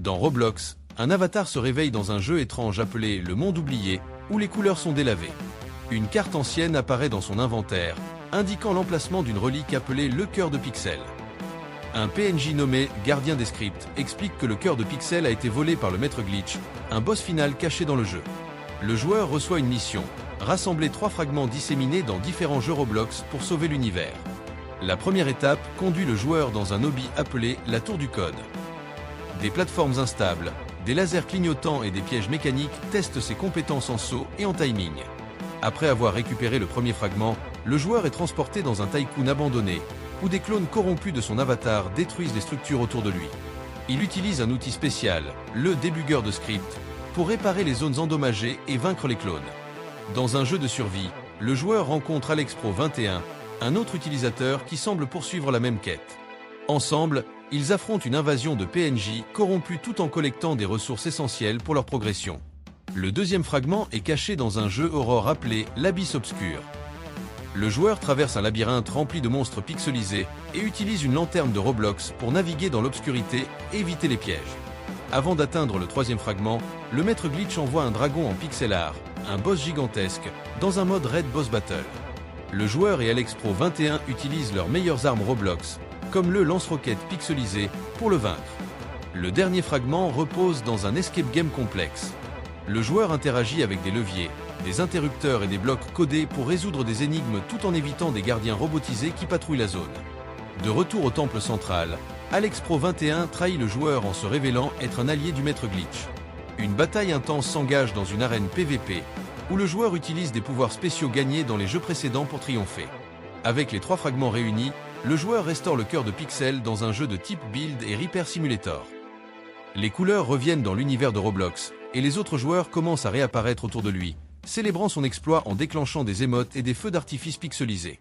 Dans Roblox, un avatar se réveille dans un jeu étrange appelé Le Monde Oublié, où les couleurs sont délavées. Une carte ancienne apparaît dans son inventaire, indiquant l'emplacement d'une relique appelée le cœur de Pixel. Un PNJ nommé Gardien des Scripts explique que le cœur de Pixel a été volé par le maître Glitch, un boss final caché dans le jeu. Le joueur reçoit une mission, rassembler 3 fragments disséminés dans différents jeux Roblox pour sauver l'univers. La première étape conduit le joueur dans un hobby appelé la Tour du Code. Des plateformes instables, des lasers clignotants et des pièges mécaniques testent ses compétences en saut et en timing. Après avoir récupéré le premier fragment, le joueur est transporté dans un tycoon abandonné, où des clones corrompus de son avatar détruisent les structures autour de lui. Il utilise un outil spécial, le débugueur de script, pour réparer les zones endommagées et vaincre les clones. Dans un jeu de survie, le joueur rencontre AlexPro 21, un autre utilisateur qui semble poursuivre la même quête. Ensemble, ils affrontent une invasion de PNJ corrompus tout en collectant des ressources essentielles pour leur progression. Le deuxième fragment est caché dans un jeu Aurore appelé l'Abysse Obscur. Le joueur traverse un labyrinthe rempli de monstres pixelisés et utilise une lanterne de Roblox pour naviguer dans l'obscurité et éviter les pièges. Avant d'atteindre le troisième fragment, le maître Glitch envoie un dragon en pixel art, un boss gigantesque, dans un mode Raid Boss Battle. Le joueur et AlexPro 21 utilisent leurs meilleures armes Roblox, comme le lance-roquette pixelisé, pour le vaincre. Le dernier fragment repose dans un escape game complexe. Le joueur interagit avec des leviers, des interrupteurs et des blocs codés pour résoudre des énigmes tout en évitant des gardiens robotisés qui patrouillent la zone. De retour au temple central, AlexPro 21 trahit le joueur en se révélant être un allié du maître Glitch. Une bataille intense s'engage dans une arène PVP, où le joueur utilise des pouvoirs spéciaux gagnés dans les jeux précédents pour triompher. Avec les 3 fragments réunis, le joueur restaure le cœur de Pixel dans un jeu de type Build et Repair Simulator. Les couleurs reviennent dans l'univers de Roblox, et les autres joueurs commencent à réapparaître autour de lui, célébrant son exploit en déclenchant des émotes et des feux d'artifice pixelisés.